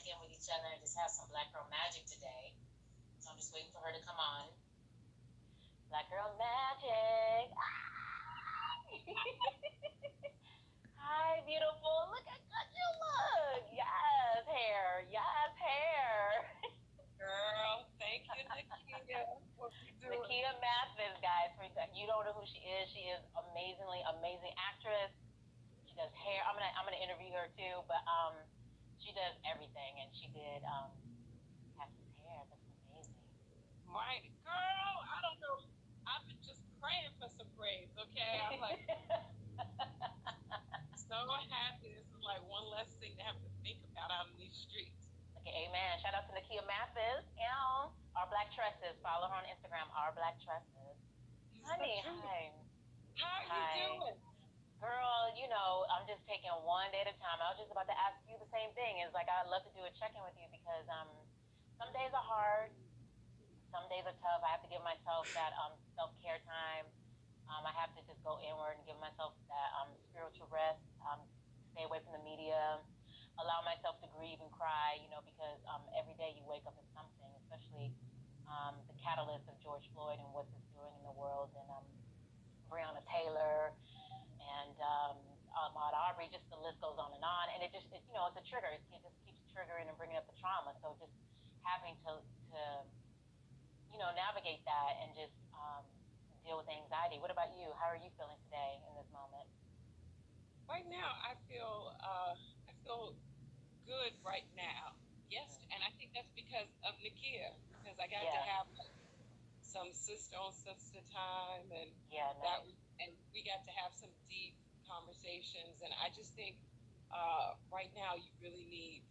check in with each other and just have some Black Girl Magic today. So I'm just waiting for her to come on. Black Girl Magic. Hi, beautiful. Look how good you look. Yes, hair. Yes, hair. Girl, thank you, Nakia. What you doing? Nakia Mathis, guys. You don't know who she is. She is amazingly amazing actress. She does hair. I'm gonna interview her too, but she does everything, and she did Cass's hair. That's amazing. My girl, I don't know. I've been just praying for some braids, okay? I'm like so happy. This is like one less thing to have to think about out in these streets. Okay, amen. Shout out to Nakia Mathis. Our Black Tresses. Follow her on Instagram. Our Black Tresses. It's the Honey, truth. hi. How are you Hi. doing? Girl, I'm just taking one day at a time. I was just about to ask you the same thing. It's like I'd love to do a check-in with you because some days are hard, some days are tough. I have to give myself that self-care time. I have to just go inward and give myself that spiritual rest. Stay away from the media. Allow myself to grieve and cry. Because every day you wake up as something, especially the catalyst of George Floyd and what it's doing in the world, and Breonna Taylor and Ahmaud Arbery. Just the list goes on, and it's a trigger. It just keeps triggering and bringing up the trauma. So just having to navigate that and just deal with anxiety. What about you? How are you feeling today in this moment? Right now, I feel good right now. Yes, Mm. and I think that's because of Nakia, because I got to Yeah, have some sister on sister time, and yeah, nice. we got to have some deep conversations. And I just think right now you really need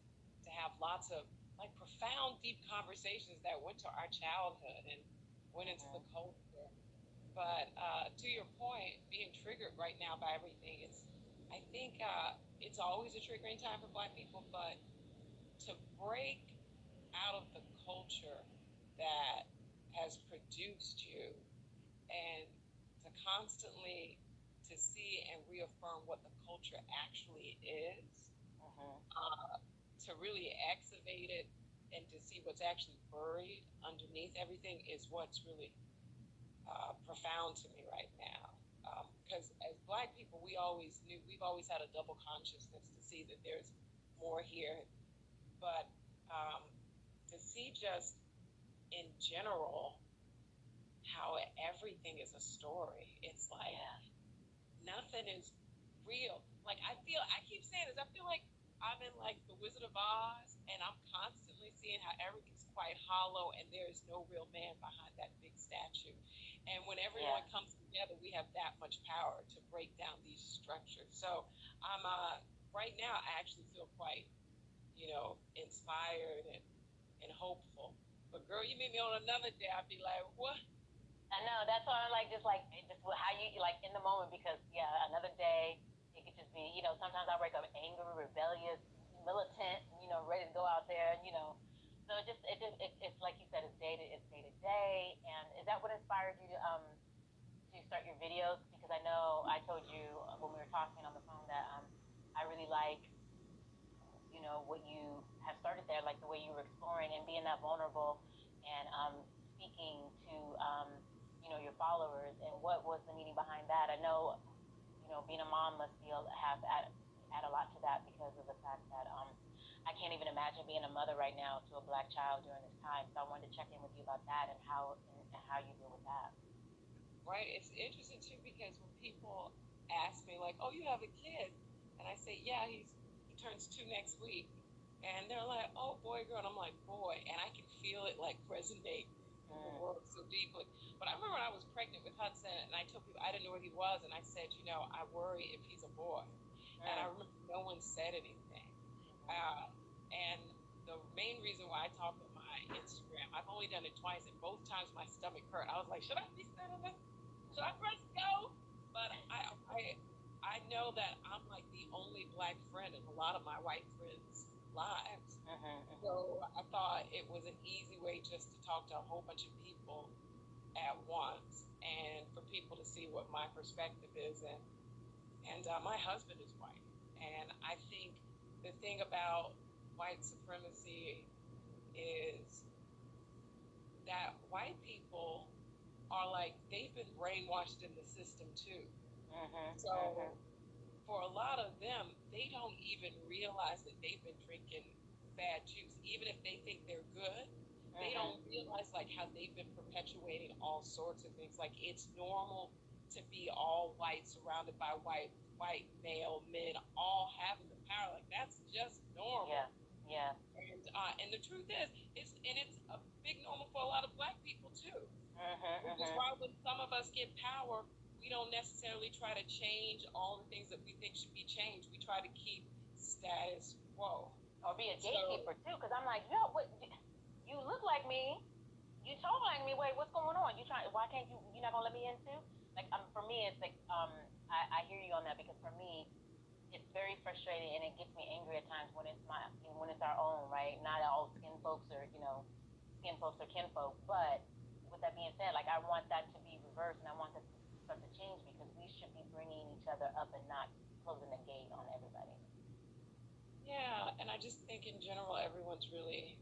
to have lots of like profound, deep conversations that went to our childhood and went into the Hmm. culture. But to your point, being triggered right now by everything, I think it's always a triggering time for Black people, but to break out of the culture that has produced you and to constantly to see and reaffirm what the culture actually is, Hmm. to really excavate it and to see what's actually buried underneath everything is what's really profound to me right now. Because as Black people, we've always had a double consciousness to see that there's more here, but um, to see just in general how everything is a story. It's like Yeah. nothing is real. Like I keep saying this. I feel like I'm in like the Wizard of Oz, and I'm constantly seeing how everything's quite hollow, and there is no real man behind that big statue. And when Yeah. everyone comes together, we have that much power to break down these structures. So I'm right now. I actually feel quite inspired and hopeful. But girl, you meet me on another day, I'd be like, what? I know. That's why I'm just how you like in the moment because yeah, another day it could just be sometimes I wake up angry, rebellious, militant, ready to go out there, So it's like you said, it's day to day. And is that what inspired you to start your videos? Because I know I told you when we were talking on the phone that I really like what you have started there, like the way you were exploring and being that vulnerable and speaking to your followers. And what was the meaning behind that? I know being a mom must have add a lot to that because of the fact that I can't even imagine being a mother right now to a Black child during this time. So I wanted to check in with you about that and how you deal with that. Right? It's interesting too because when people ask me like, "Oh, you have a kid," and I say, "Yeah, he turns 2 next week," and they're like, "Oh, boy, girl," and I'm like, "Boy," and I can feel it like resonate through the Mm, world so deeply. But I remember when I was pregnant with Hudson, and I told people I didn't know what he was, and I said, I worry if he's a boy, and I mm, remember no one said anything. mm-hmm. Uh, and the main reason why I talk on my Instagram, I've only done it twice, and both times my stomach hurt. I was like, should I be sending this? Should I press go? But I know that I'm like the only Black friend in a lot of my white friends' lives. Mm-hmm, mm-hmm. So I thought it was an easy way just to talk to a whole bunch of people at once and for people to see what my perspective is. And my husband is white. And I think the thing about white supremacy is that white people are like, they've been brainwashed in the system too. So for a lot of them, they don't even realize that they've been drinking bad juice, even if they think they're good. They don't realize like how they've been perpetuating all sorts of things. Like it's normal to be all white, surrounded by white male men, all having the power. Like that's just normal. Yeah. And the truth is, it's a big normal for a lot of Black people too. Which is why when some of us get power, we don't necessarily try to change all the things that we think should be changed. We try to keep status quo. Or be a gatekeeper too, because I'm like, yo, what? You look like me. You talk like me. Wait, what's going on? Why can't you? You not gonna let me in too? Like, for me, it's like, I hear you on that, because for me, it's very frustrating, and it gets me angry at times when it's our own, right? Not all skin folks or skin folks or kin folks, but with that being said, like I want that to be reversed, and I want that to start to change, because we should be bringing each other up and not closing the gate on everybody. Yeah, and I just think in general everyone's really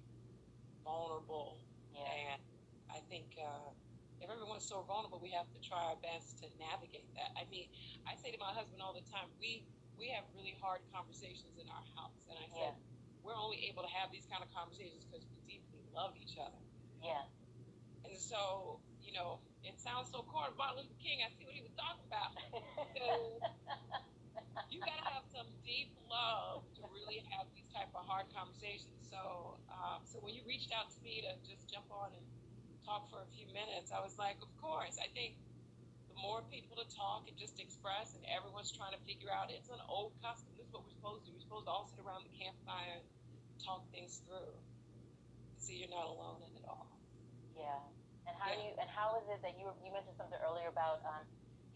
vulnerable. Yeah. And I think if everyone's so vulnerable, we have to try our best to navigate that. I mean, I say to my husband all the time, we have really hard conversations in our house. And I said, we're only able to have these kind of conversations because we deeply love each other. Yeah. And so, it sounds so corny. Martin Luther King, I see what he was talking about. So you got to have some deep love to really have these type of hard conversations. So when you reached out to me to just jump on and talk for a few minutes, I was like, of course. I think the more people to talk and just express, and everyone's trying to figure out, it's an old custom. This is what we're supposed to do. We're supposed to all sit around the campfire and talk things through. So you're not alone in it all. Yeah. And how is it that you mentioned something earlier about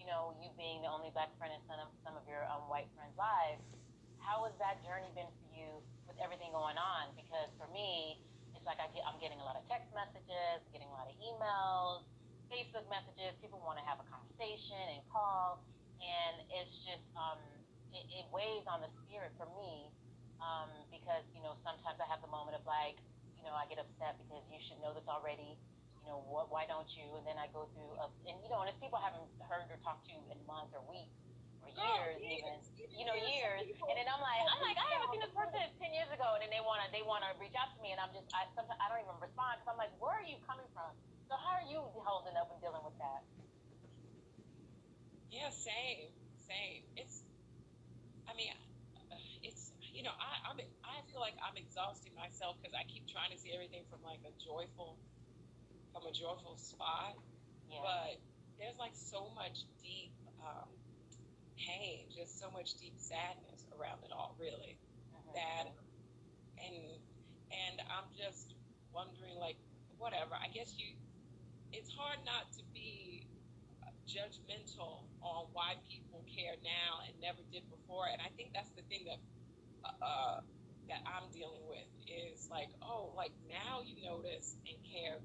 you being the only Black friend in some of your white friends' lives? How has that journey been for you with everything going on? Because for me, it's like I'm getting a lot of text messages, getting a lot of emails, Facebook messages. People want to have a conversation and call, and it's just it weighs on the spirit for me, because sometimes I have the moment of like, I get upset because you should know this already. Why don't you? And then I go through, and it's people I haven't heard or talked to in months or weeks or years, even years. And then I'm like, I haven't seen this person 10 years ago, and then they wanna reach out to me, and sometimes I don't even respond, because I'm like, where are you coming from? So how are you holding up and dealing with that? Yeah, same. I feel like I'm exhausting myself because I keep trying to see everything from a joyful spot. Yeah. But there's so much deep pain, just so much deep sadness around it all, really. That and I'm just wondering, whatever. I guess it's hard not to be judgmental on why people care now and never did before. And I think that's the thing that I'm dealing with is now you notice and care.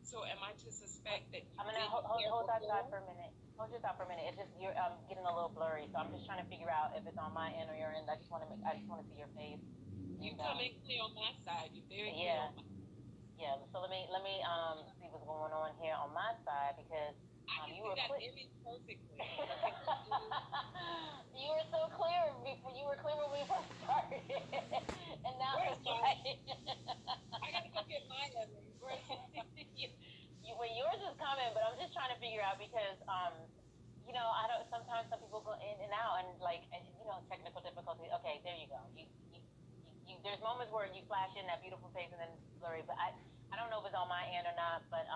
So am I to suspect that I'm gonna hold that thought for a minute. Hold your thought for a minute. It's just you're getting a little blurry, so I'm just trying to figure out if it's on my end or your end. I just want to see your face. You coming clear on my side. You're very clear on my side. Yeah. So let me see what's going on here on my side, because I can see that image perfectly. You were so clear before. You were clear when we first started, and now Where's it's like I gotta go get my image. Well, yours is coming, but I'm just trying to figure out, because I don't. Sometimes some people go in and out, and technical difficulties. Okay, there you go. There's moments where you flash in that beautiful face and then it's blurry, but I don't know if it's on my end or not. But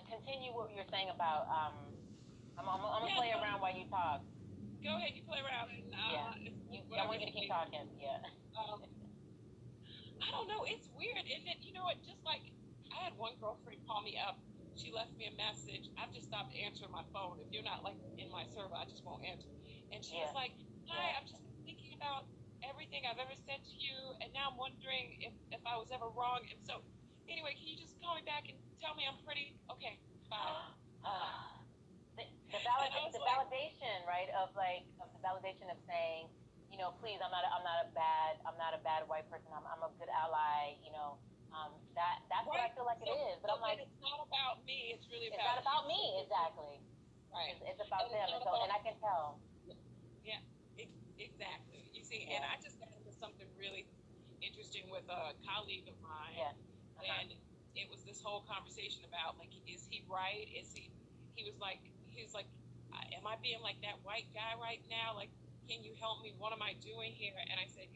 continue what you're saying about I'm gonna play around while you talk. Go ahead, you play around. I want you to keep talking. Yeah. I don't know. It's weird, isn't it? You know what? Just like I had one girlfriend call me up. She left me a message. I've just stopped answering my phone. If you're not in my server, I just won't answer. And she was like, "Hi, I'm just thinking about everything I've ever said to you, and now I'm wondering if I was ever wrong. And so, anyway, can you just call me back and tell me I'm pretty? Okay, bye." The validation, right? Of the validation of saying, please, I'm not a bad white person. I'm a good ally. That's what I Right. feel like it So, is. But so I'm like, then it's not about me. It's really it's not about you. about me, exactly. Right. It's about And it's them, not and about I can tell. yeah, exactly. You see, and Yeah. I just got into something really interesting with a colleague of mine, Yeah. and it was this whole conversation about like, is he right? Is he? He was like, am I being like that white guy right now? Like, can you help me? What am I doing here? And I said,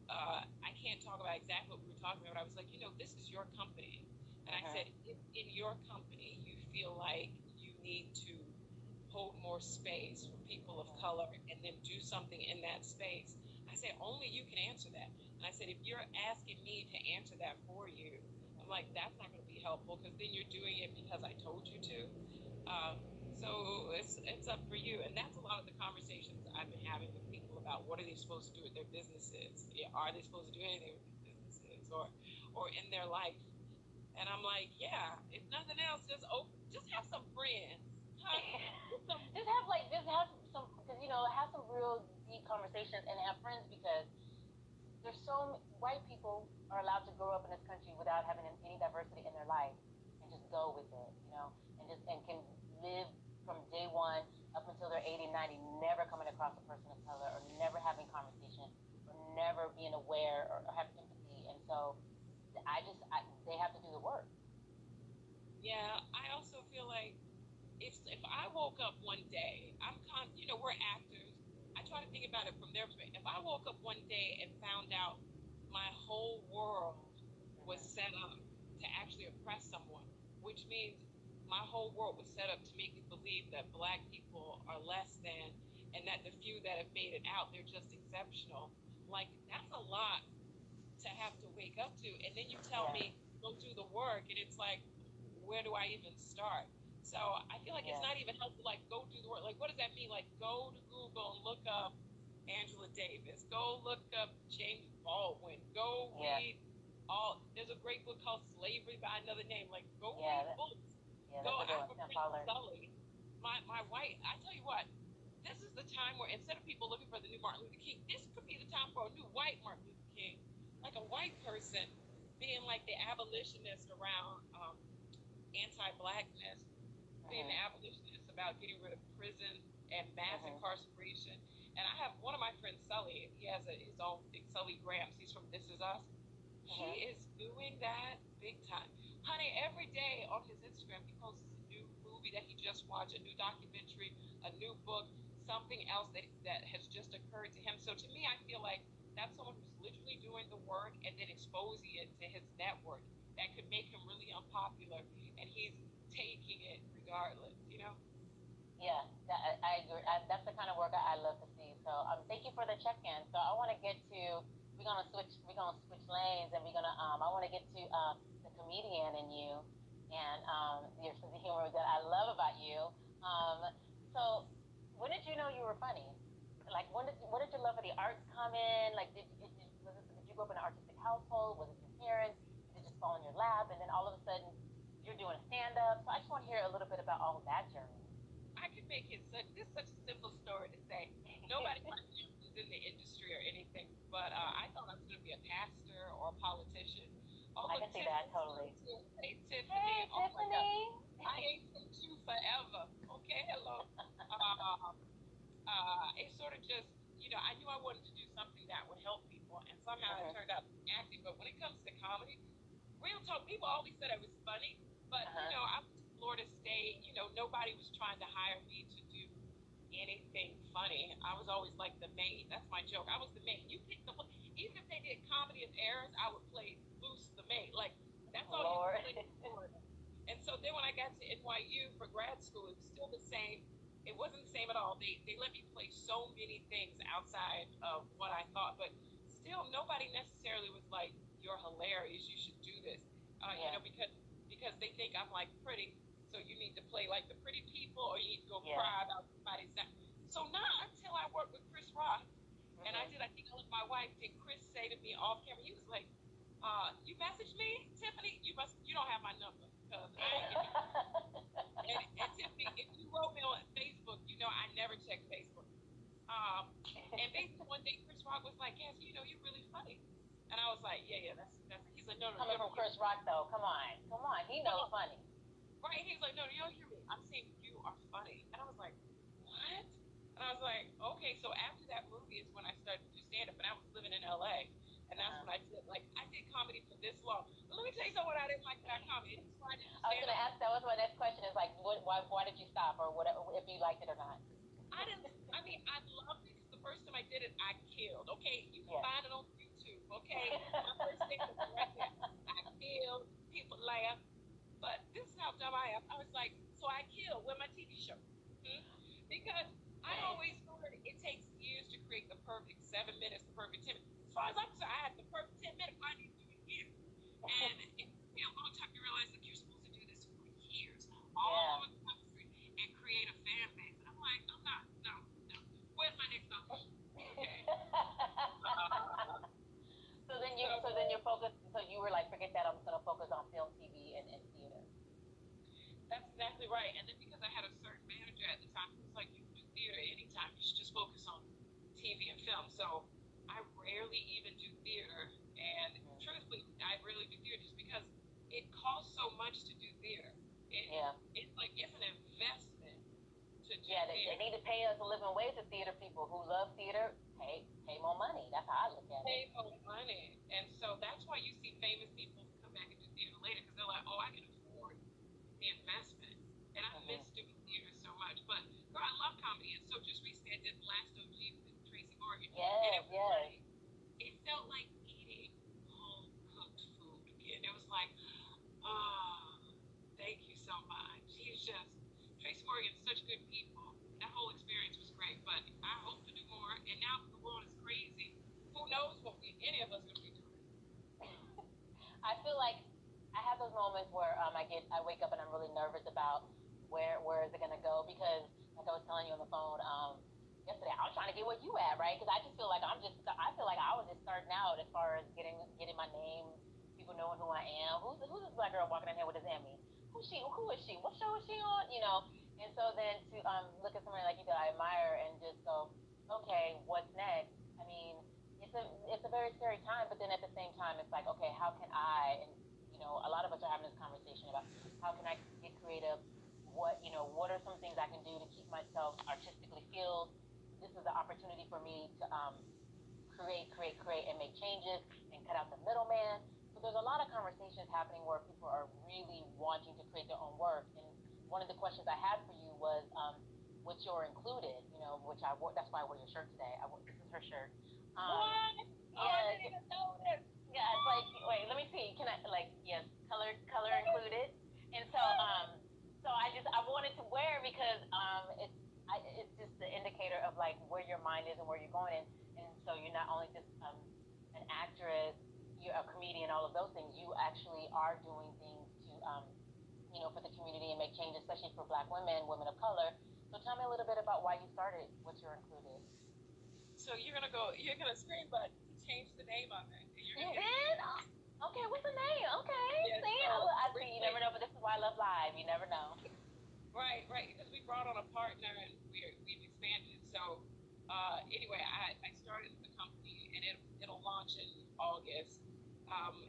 I can't talk about exactly what we were talking about. I was like, this is your company, and I said, if in your company you feel like you need to hold more space for people of color and then do something in that space. I said, only you can answer that. And I said, if you're asking me to answer that for you, I'm like, that's not going to be helpful because then you're doing it because I told you to. Um, so it's up for you. And that's a lot of the conversations I've been having with people about what are they supposed to do with their businesses? Are they supposed to do anything with their businesses or in their life? And I'm like, yeah, if nothing else, just have some friends. Huh? Just have some, because have some real deep conversations and have friends, because there's white people are allowed to grow up in this country without having any diversity in their life and just go with it, and can live from day one up until they're 80, 90, never coming across a person of color or never having conversation or never being aware or having empathy. And so they have to do the work. Yeah, I also feel like if I woke up one day, we're actors. I try to think about it from their perspective. If I woke up one day and found out my whole world was set up to actually oppress someone, which means my whole world was set up to make me believe that black people are less than, and that the few that have made it out, they're just exceptional. Like, that's a lot to have to wake up to. And then you tell me, go do the work. And it's like, where do I even start? So I feel like it's not even helpful, like, go do the work. Like, what does that mean? Like, go to Google and look up Angela Davis. Go look up James Baldwin. Go read there's a great book called Slavery by Another Name. Like, go read books. Yeah, Go, I that's have a friend, Sully. My white, I tell you what, this is the time where instead of people looking for the new Martin Luther King, this could be the time for a new white Martin Luther King. Like a white person being like the abolitionist around anti-blackness, being the abolitionist about getting rid of prison and mass incarceration. And I have one of my friends, Sully, he has his own Sully Grams. He's from This Is Us. He is doing that big time. Honey, every day on his Instagram, he posts a new movie that he just watched, a new documentary, a new book, something else that has just occurred to him. So to me, I feel like that's someone who's literally doing the work and then exposing it to his network that could make him really unpopular, and he's taking it regardless. Yeah, I agree. That's the kind of work I love to see. So thank you for the check-in. So I want to get to we're gonna switch lanes, and I want to get to the comedian in you, and your sense of humor that I love about you. So when did you know you were funny? Like when did your love for the arts come in? Like did you grow up in an artistic household? Was it your parents? Did it just fall in your lap, and then all of a sudden you're doing stand-up? So I just want to hear a little bit about all of that journey. I could make it such a simple story to say. Nobody was in the industry or anything, but I thought I was going to be a pastor or a politician. I can see that totally. Hey, Tiffany. Hey, Oh my God. Tiffany. I ain't seen you forever. Okay, hello. It sort of just, I knew I wanted to do something that would help people, and somehow it turned out acting. But when it comes to comedy, real talk, people always said I was funny, but I was Florida State. Nobody was trying to hire me to do anything funny. I was always like the main. That's my joke. I was the main. You pick even if they did comedy as errors, I would play Loose the main. Like, that's all Lord. you could play. And so then when I got to NYU for grad school, it was still the same. It wasn't the same at all. They let me play so many things outside of what I thought, but still nobody necessarily was like, "You're hilarious. You should do this." Because they think I'm like pretty, so you need to play like the pretty people, or you need to go cry about somebody's death. So not until I worked with Chris Rock, and I think I let my wife, did Chris say to me off camera, he was like, "You messaged me, Tiffany? You don't have my number, because I ain't getting it." And Tiffany, if you wrote me on Facebook, I never check Facebook. Um, and basically one day Chris Rock was like, "Yes, you know, you're really funny," and I was like, "Yeah, that's." He's like, "No, no, Coming from Chris Rock, though, come on, he knows funny. Right? He's like, "No, you don't hear me. I'm saying you are funny," and I was like, "What?" And I was like, "Okay." So after that movie is when I started to do stand up, and I was living in LA. And that's when I did, like, I did comedy for this long. But let me tell you something I didn't like about comedy. This is why I didn't I was going to ask, that was my next question, is like, why did you stop, or what, if you liked it or not? I didn't. I mean, I loved it because the first time I did it, I killed. Okay, you can find it on YouTube. Okay, my first thing was right there. I killed. People laugh, but this is how dumb I am. I was like, so I killed with my TV show, because I always heard it takes years to create the perfect 7 minutes, the perfect 10 minutes. As far as I'm concerned, I had the perfect 10 minutes. I need to do it again, and it took me a long time to realize that you're supposed to do this for years, all over the country, and create a fan base. I'm like, I'm not, no, no. Where's my next audition? Okay. So then you're focused. So you were like, forget that. I'm going to focus on film, TV, and theater. That's exactly right. And then because I had a certain manager at the time who was like, you can do theater anytime. You should just focus on TV and film. So I rarely even do theater. And truthfully, I rarely do theater just because it costs so much to do theater. It's like, it's an investment to do theater. They need to pay us a living wage to theater people who love theater. Pay more money. That's how I look at it. Pay more money. And so that's why you see famous people come back and do theater later, because they're like, oh, I can afford the investment. And I miss doing theater so much. But girl, I love comedy. And so just recently I did The Last OG with Tracy Morgan. And it felt like eating home cooked food again. It was like, oh, thank you so much. Tracy Morgan's such good people. That whole experience was great. But I hope to do more. And now the world is crazy. Who knows what any of us are going to be doing? I feel like I have those moments where I wake up and I'm really nervous about where is it gonna go, because like I was telling you on the phone yesterday, I was trying to get where you at, right? Because I just feel like I feel like I was just starting out as far as getting my name, people knowing who I am. Who's this black girl walking in here with this Emmy? Who is she? What show is she on? And so then to look at somebody like you that I admire and just go, okay, what's next? I mean, it's a very scary time, but then at the same time, it's like, okay, how can I? And a lot of us are having this conversation about how can I get creative? What are some things I can do to keep myself artistically filled? This is the opportunity for me to create, and make changes and cut out the middleman. So there's a lot of conversations happening where people are really wanting to create their own work. And one of the questions I had for you was, which you're included, which I wore. That's why I wore your shirt today. This is her shirt. What? Oh, I didn't even know this. Yeah, it's like, wait, let me see. Can I, yes, color included. And so I wanted to wear it because it's just the indicator of like where your mind is and where you're going. And so you're not only just an actress, you're a comedian, all of those things. You actually are doing things to for the community and make changes, especially for Black women of color. So tell me a little bit about why you started What's Your Included. So you're gonna scream, but change the name of it. You did? Okay, what's the name? Okay. Yeah, see, I see. You never know, but this is why I love live. You never know. Right, because we brought on a partner and we've expanded. So anyway, I started the company and it'll launch in August.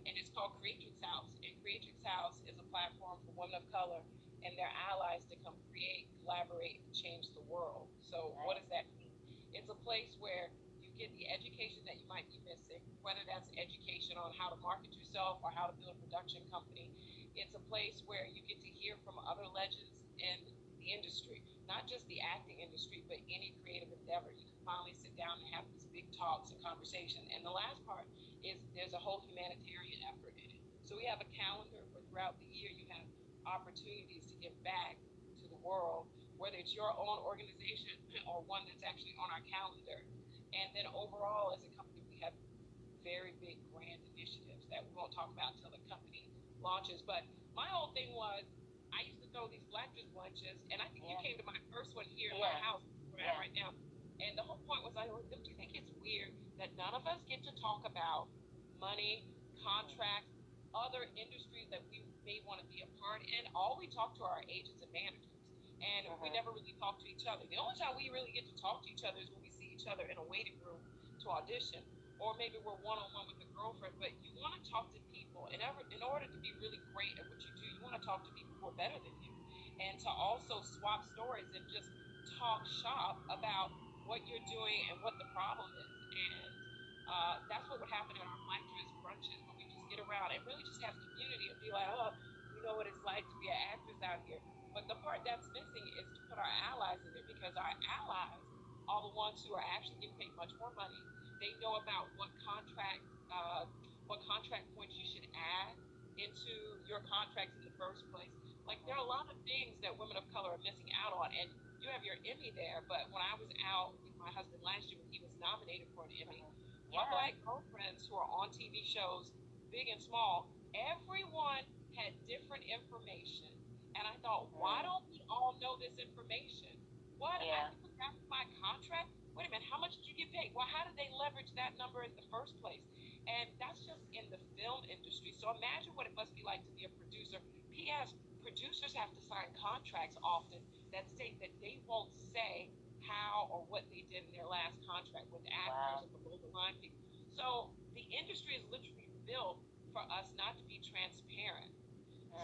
And it's called Creatrix House. And Creatrix House is a platform for women of color and their allies to come create, collaborate, and change the world. So What does that mean? It's a place where you get the education that you might be missing, whether that's education on how to market yourself or how to build a production company. It's a place where you get to hear from other legends in the industry, not just the acting industry, but any creative endeavor. You can finally sit down and have these big talks and conversations. And the last part is there's a whole humanitarian effort in it. So we have a calendar where throughout the year you have opportunities to give back to the world, whether it's your own organization or one that's actually on our calendar. And then overall, as a company, we have very big grand initiatives that we won't talk about until the company launches. But my whole thing was, I used to throw these Black Just lunches, and I think you came to my first one here in my house where I'm right now. And the whole point was, don't you think it's weird that none of us get to talk about money, contracts, other industries that we may want to be a part in? All we talk to are our agents and managers, and we never really talk to each other. The only time we really get to talk to each other is when we see each each other in a waiting room to audition, or maybe we're one-on-one with a girlfriend, but you want to talk to people. And in order to be really great at what you do, you want to talk to people who are better than you, and to also swap stories and just talk shop about what you're doing and what the problem is. And that's what would happen in our actress brunches, when we just get around and really just have community and be like, oh, you know what it's like to be an actress out here. But the part that's missing is to put our allies in there, because our allies are the ones who are actually getting paid much more money. They know about what contract points you should add into your contracts in the first place. Like, there are a lot of things that women of color are missing out on, and you have your Emmy there. But when I was out with my husband last year, when he was nominated for an Emmy, my Black girlfriends who are on TV shows, big and small, everyone had different information. And I thought, why don't we all know this information? What? I can put that in my contract? Wait a minute, how much did you get paid? Well, how did they leverage that number in the first place? And that's just in the film industry. So imagine what it must be like to be a producer. P.S. Producers have to sign contracts often that state that they won't say how or what they did in their last contract with actors and below the line people. So the industry is literally built for us not to be transparent.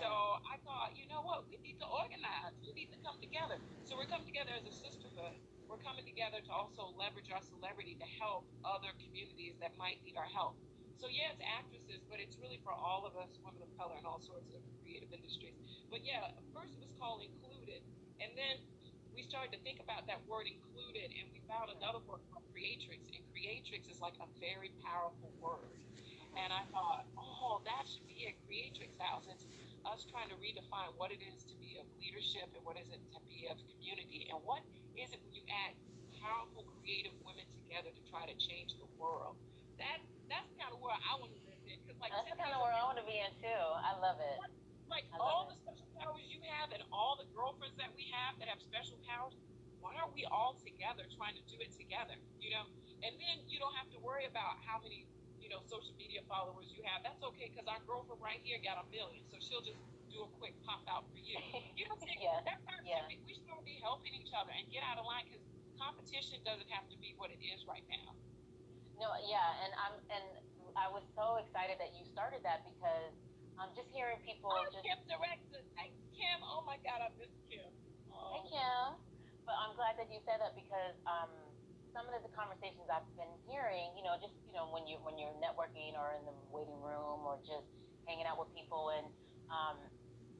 So I thought, you know what, we need to organize. We need to come together. So we're coming together as a sisterhood. We're coming together to also leverage our celebrity to help other communities that might need our help. So yeah, it's actresses, but it's really for all of us, women of color, in all sorts of creative industries. But yeah, first it was called Included, and then we started to think about that word included, and we found another word called creatrix. And creatrix is like a very powerful word. And I thought, oh, that should be a creatrix house. It's us trying to redefine what it is to be of leadership and what is it to be of community, and what is it when you add powerful, creative women together to try to change the world. That's kind of where I want to live in, because like that's the kind of where I want to be in too. I love it. Like all the special powers you have, and all the girlfriends that we have that have special powers. Why aren't we all together trying to do it together? And then you don't have to worry about how many social media followers you have. That's okay, because our girlfriend right here got 1 million, so she'll just do a quick pop out for you. You know what I'm saying? That's our we should all be helping each other and get out of line, because competition doesn't have to be what it is right now. No, and I was so excited that you started that, because just hearing people. Kim director. Hey Kim, oh my God, I miss Kim. Hey Kim, but I'm glad that you said that, because some of the conversations I've been hearing, just when you're networking or in the waiting room or just hanging out with people, and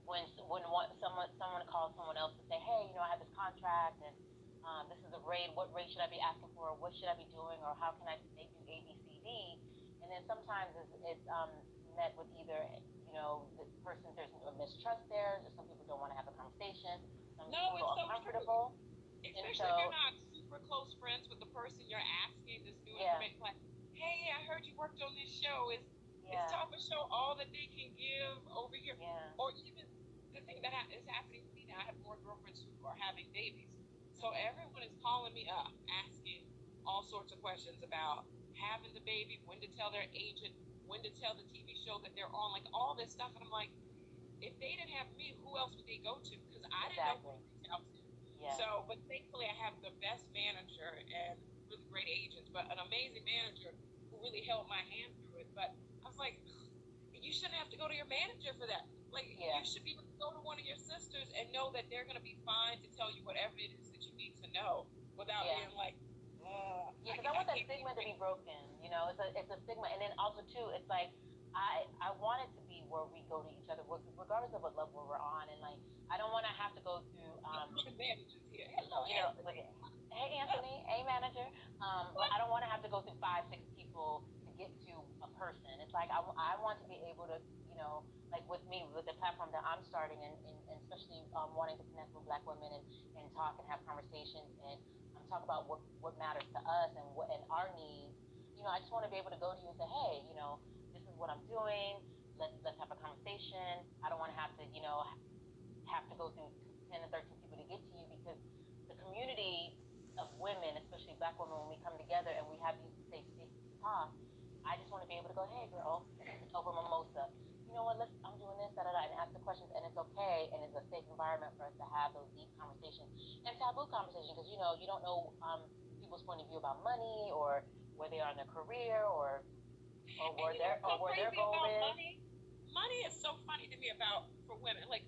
when someone calls someone else to say, hey, I have this contract, and this is a rate. What rate should I be asking for? What should I be doing? Or how can I do A, B, C, D? And then sometimes it's met with either the person, there's a mistrust there. Some people don't want to have a conversation. Some people are uncomfortable. Especially if you're not super close friends with the person you're asking this new information. Like, hey, I heard you worked on this show. Is Top of Show all that they can give over here? Or even the thing that is happening to me now, I have more girlfriends who are having babies. So everyone is calling me up, asking all sorts of questions about having the baby, when to tell their agent, when to tell the TV show that they're on, like all this stuff. And I'm like, if they didn't have me, who else would they go to? Because I didn't know who to reach out to. So, but thankfully I have the best manager and really great agents, but an amazing manager who really held my hand through it. But I was like, you shouldn't have to go to your manager for that. Like, you should be able to go to one of your sisters and know that they're going to be fine to tell you whatever it is that you need to know, without being like, because I want that stigma to be broken. It's a stigma. And then also too, it's like, I want it to be where we go to each other, regardless of what level we're on. And like, I don't want to have to go through managers here. Hello, hey Anthony, hey manager. But I don't want to have to go through 5, 6 people to get to a person. It's like I want to be able to, like with me, with the platform that I'm starting, and especially wanting to connect with Black women and talk and have conversations and talk about what matters to us and our needs. I just want to be able to go to you and say, hey, this is what I'm doing. Let's have a conversation. I don't want to have to, have to go through 10 and 13 people to get to you, because the community of women, especially Black women, when we come together and we have these safe spaces to talk, I just want to be able to go, hey girl, over mimosa, you know what, I'm doing this, and ask the questions, and it's okay, and it's a safe environment for us to have those deep conversations and taboo conversations, because you don't know, people's point of view about money or where they are in their career or where their goal is. Money is so funny to me for women. Like,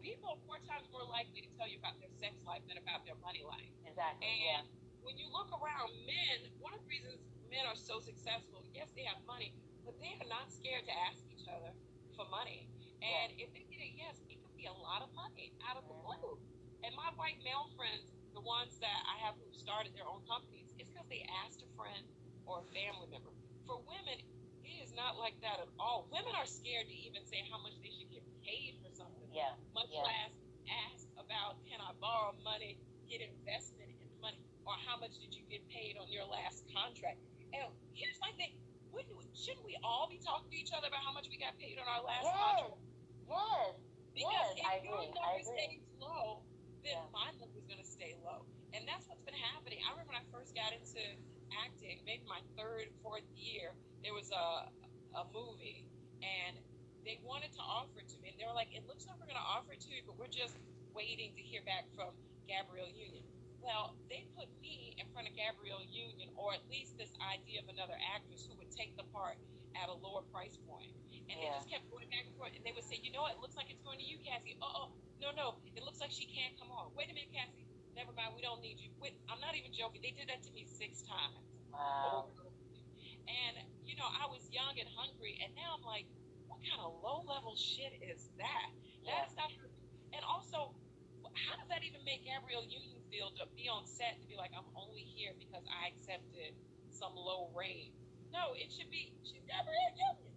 people are 4 times more likely to tell you about their sex life than about their money life. Exactly. And when you look around, men, one of the reasons men are so successful, yes, they have money, but they are not scared to ask each other for money. And if they get a yes, it could be a lot of money out of the blue. And my white male friends, the ones that I have who started their own companies, it's because they asked a friend or a family member. For women, it is not like that at all. Women are scared to even say how much they should get paid for something. Much less ask about, can I borrow money, get investment in the money, or how much did you get paid on your last contract? And here's my thing. Shouldn't we all be talking to each other about how much we got paid on our last contract? Yes. Because if your number stays low, then my number's going to stay low. And that's what's been happening. I remember when I first got into acting, maybe my 3rd, 4th year, there was a movie, and they wanted to offer it to me. And they were like, it looks like we're going to offer it to you, but we're just waiting to hear back from Gabrielle Union. Well, they put me in front of Gabrielle Union, or at least this idea of another actress who would take the part at a lower price point. And they just kept going back and forth. And they would say, you know what, it looks like it's going to you, Cassie. No, it looks like she can't come on. Wait a minute, Cassie. Never mind, we don't need you. Wait, I'm not even joking. They did that to me 6 times. Wow. And, I was young and hungry. And now I'm like, what kind of low-level shit is that? That is not her. And also, how does that even make Gabrielle Union feel to be on set to be like, I'm only here because I accepted some low rate? No, it should be, she's Gabrielle Union.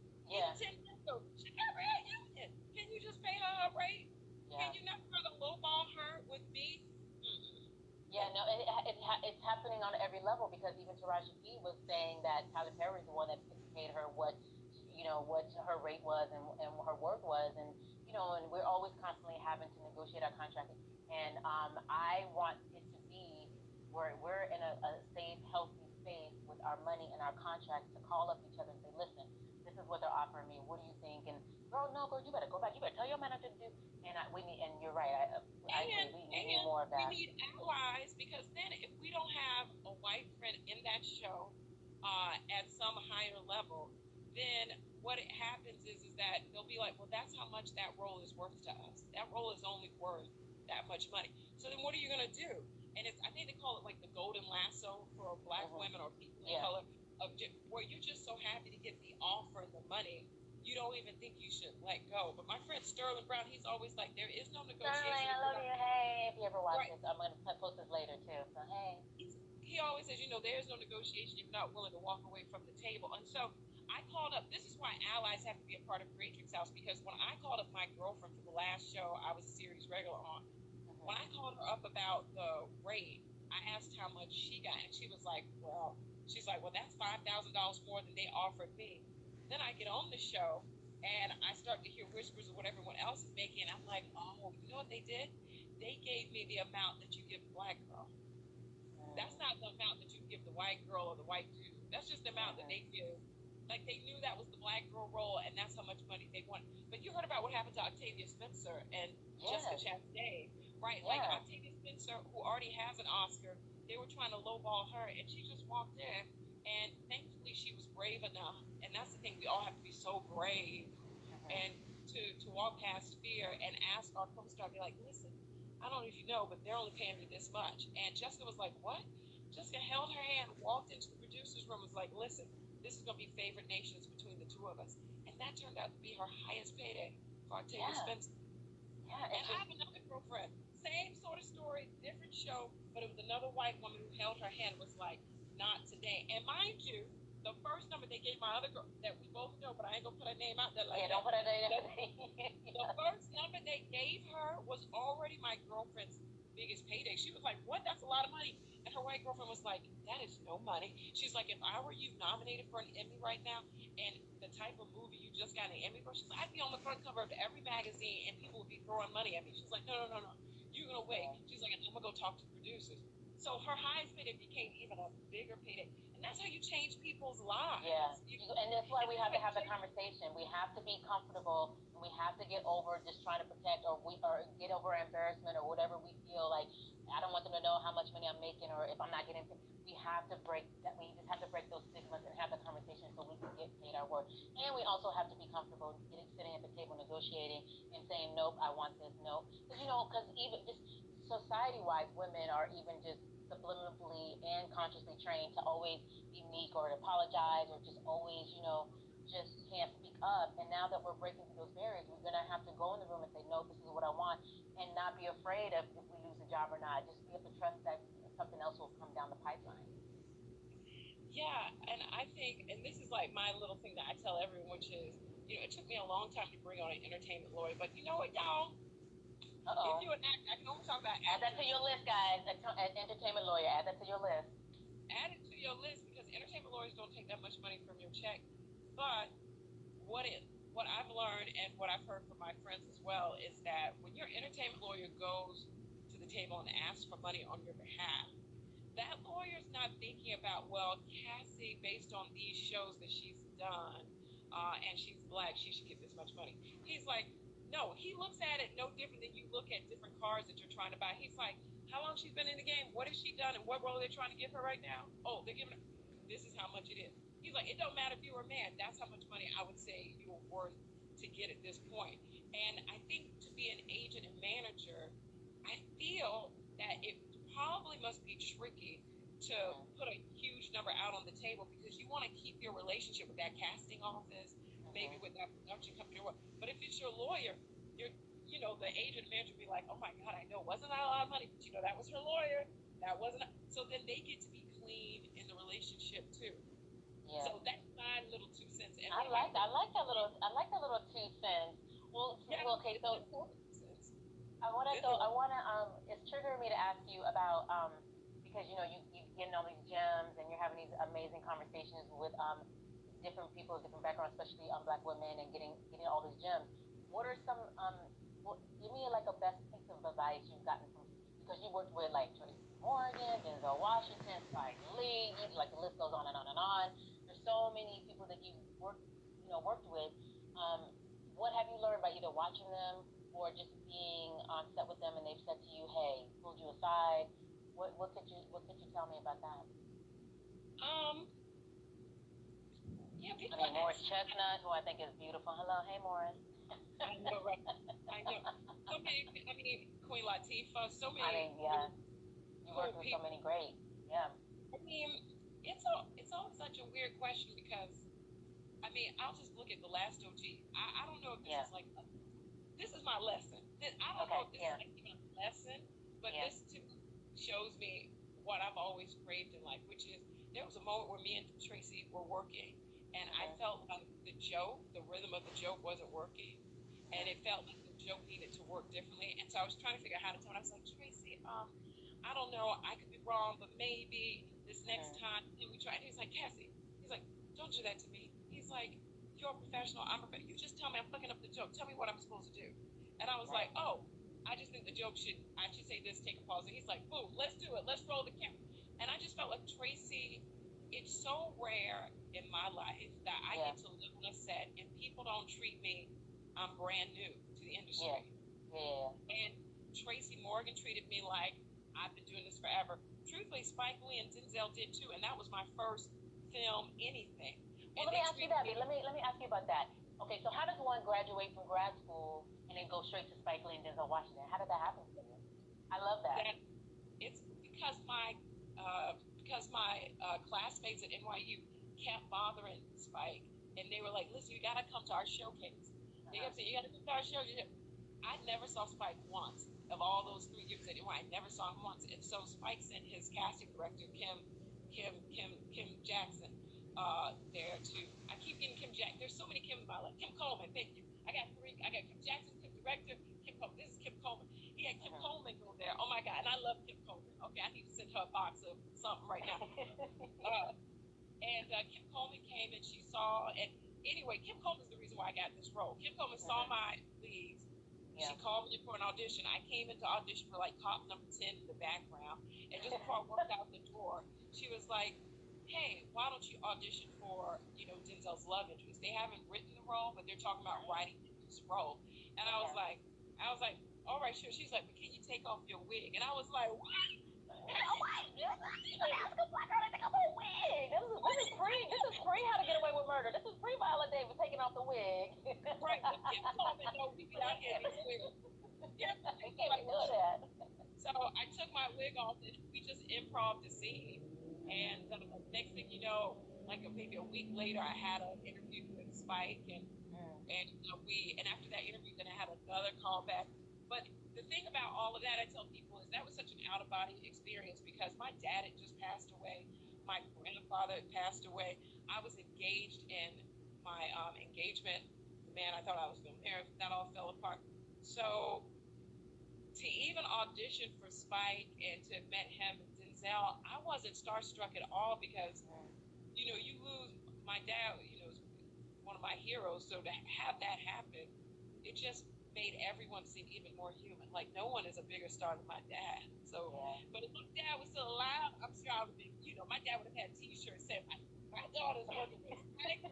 She's Gabrielle Union. Can you just pay her a rate? Can you not try to lowball her with me? Yeah, no, it's happening on every level, because even Taraji P was saying that Tyler Perry is the one that paid her what her rate was and her worth was, and and we're always constantly having to negotiate our contract. And I want it to be where we're in a safe, healthy space with our money and our contracts to call up each other and say, listen, this is what they're offering me. What do you think? And girl, you better go back. You better tell your manager to do. And you're right. I agree. We need more of that. We need allies, because then if we don't have a white friend in that show at some higher level, then what happens is that they'll be like, well, that's how much that role is worth to us. That role is only worth that much money. So then what are you going to do? And I think they call it like the golden lasso for Black women or people of color, where you're just so happy to get the offer and the money, you don't even think you should let go. But my friend Sterling Brown, he's always like, there is no negotiation. Sterling, I love you. Hey, if you ever watch this, I'm going to post this later too. So hey. He always says, there's no negotiation if you're not willing to walk away from the table. And so I called up, this is why allies have to be a part of Creatrix House, because when I called up my girlfriend for the last show I was a series regular on, when I called her up about the rate, I asked how much she got, and she was like, well, that's $5,000 more than they offered me. Then I get on the show, and I start to hear whispers of what everyone else is making, and I'm like, oh, you know what they did? They gave me the amount that you give the Black girl. That's not the amount that you give the white girl or the white dude. That's just the amount that they give. Like, they knew that was the Black girl role, and that's how much money they wanted. But you heard about what happened to Octavia Spencer and Jessica Chastain, right? Like, Octavia Spencer, who already has an Oscar, they were trying to lowball her, and she just walked in, and thankfully she was brave enough. And that's the thing, we all have to be so brave and to walk past fear and ask our co-star, be like, listen, I don't know if you know, but they're only paying me this much. And Jessica was like, what? Jessica held her hand, walked into the producer's room, was like, listen, this is going to be favored nations between the two of us. And that turned out to be her highest payday for Octavia Spencer. Yeah, and I have another girlfriend, same sort of story, different show, but it was another white woman who held her hand, was like, not today. And mind you, the first number they gave my other girl, that we both know, but I ain't going to put her name out there like that. Don't put her name out there. The first number they gave her was already my girlfriend's biggest payday. She was like, what? That's a lot of money. And her white girlfriend was like, that is no money. She's like, if I were you nominated for an Emmy right now, and the type of movie you just got an Emmy for, she's like, I'd be on the front cover of every magazine, and people would be throwing money at me. She's like, no. You're going to wait. She's like, I'm going to go talk to producers. So her highest payday became even a bigger payday. And that's how you change people's lives. Yeah, and that's why we have to have the conversation. We have to be comfortable, and we have to get over just trying to protect, or get over embarrassment, or whatever we feel like. I don't want them to know how much money I'm making, or if I'm not getting paid. We have to break that. We just have to break those stigmas and have the conversation so we can get paid our worth. And we also have to be comfortable sitting at the table negotiating and saying, nope, I want this, nope. Because even just society-wide, women are even just subliminally and consciously trained to always be meek or apologize, or just always, just can't speak up. And now that we're breaking through those barriers, we're gonna have to go in the room and say, no, this is what I want, and not be afraid of if we lose a job or not. Just be able to trust that something else will come down the pipeline. Yeah, and I think, and this is like my little thing that I tell everyone, which is, it took me a long time to bring on an entertainment lawyer, but you know what, y'all? If you're an actor, I can only talk about actors. Add that to your list, guys. Entertainment lawyer, add that to your list. Add it to your list, because entertainment lawyers don't take that much money from your check. But what I've learned, and what I've heard from my friends as well, is that when your entertainment lawyer goes to the table and asks for money on your behalf, that lawyer's not thinking about, well, Cassie, based on these shows that she's done, and she's Black, she should get this much money. He's like, no, he looks at it no different than you look at different cars that you're trying to buy. He's like, how long she's been in the game? What has she done? And what role they're trying to give her right now? Oh, they're giving her, this is how much it is. He's like, it don't matter if you were a man. That's how much money I would say you were worth to get at this point. And I think to be an agent and manager, I feel that it probably must be tricky to put a huge number out on the table, because you want to keep your relationship with that casting office, maybe with that production company. But if it's your lawyer, the agent manager be like, oh my God, I know, wasn't that a lot of money? But that was her lawyer. That wasn't. So then they get to be clean in the relationship too. Yeah. So that's my little 2 cents. And I like that little 2 cents. Well, yeah, okay, so it's triggering me to ask you about because you getting all these gems, and you're having these amazing conversations with different people, different backgrounds, especially Black women, and getting all these gems. What are some give me like a best piece of advice you've gotten from, because you worked with like Tracy Morgan, Denzel Washington, Spike Lee, like the list goes on and on and on. There's so many people that you worked with. What have you learned by either watching them or just being on set with them, and they've said to you, hey, pulled you aside? What could you tell me about that? Yeah, Morris Chestnut, who I think is beautiful. Hello, hey Morris. I know, right? I know. So many. Queen Latifah. So many. Yeah. You worked with so many great. Yeah. It's all such a weird question, because I'll just look at the last OG. I don't know if this is like, this is my lesson. I don't know if this is like even a lesson, but this too shows me what I've always craved in life, which is, there was a moment where me and Tracy were working, and I felt like the rhythm of the joke wasn't working, and it felt like the joke needed to work differently. And so I was trying to figure out how to tell it. I was like, Tracy, I don't know, I could be wrong, but maybe this next time, and we tried. He's like, Cassie, he's like, don't do that to me. He's like, you're a professional, I'm a professional. You just tell me I'm fucking up the joke. Tell me what I'm supposed to do. And I was like, oh, I just think the joke I should say this, take a pause. And he's like, boom, let's do it. Let's roll the camera. And I just felt like Tracy, it's so rare in my life that I get to live on a set and people don't treat me, I'm brand new to the industry. Yeah. And Tracy Morgan treated me like I've been doing this forever. Truthfully, Spike Lee and Denzel did too, and that was my first film anything. Well, let me ask you that. Let me ask you about that. Okay, so how does one graduate from grad school and then go straight to Spike Lee and Denzel Washington? How did that happen to you? I love that. It's because my classmates at NYU kept bothering Spike, and they were like, listen, you gotta come to our showcase. They kept saying, you gotta come to our showcase. I never saw Spike once. Of all those 3 years at NYU, I never saw him once. And so Spike sent his casting director, Kim Jackson, there too. I keep getting Kim Jackson. There's so many Kims in my life. Kim Coleman, thank you. I got 3. I got Kim Jackson, Kim director, Kim Coleman. This is Kim Coleman. He had Kim Coleman go there. Oh my God, and I love Kim Coleman. Okay, I need to send her a box of something right now. Kim Coleman came and she saw, and anyway, Kim Coleman's the reason why I got this role. Kim Coleman saw my leads. She called me for an audition. I came into audition for like cop number 10 in the background, and just before I walked out the door, she was like, hey, why don't you audition for, Denzel's love interest? They haven't written the role, but they're talking about writing this role. And I was like, all right, sure. She's like, but can you take off your wig? And I was like, what? Oh my goodness! Ask a black girl to take off a wig. This is pre. This is pre. How to Get Away with Murder. This is pre Viola Davis taking off the wig. Right, but Kim told me, no, we be out here in these wigs. Yeah, You can't even do that. so I took my wig off and we just improv the scene. And next thing you know, like maybe a week later, I had an interview with Spike, and after that interview, then I had another callback. But the thing about all of that, I tell people, is that was such an out of body experience because my dad had just passed away, my grandfather had passed away. I was engaged in my engagement. The man I thought I was going to marry, that all fell apart. So to even audition for Spike and to have met him and Denzel, I wasn't starstruck at all because, you lose my dad, is one of my heroes. So to have that happen, it just made everyone seem even more human. Like no one is a bigger star than my dad. So, but if my dad was still alive, I'm sure I would be, my dad would have had T-shirts saying, my daughter's working with Spike.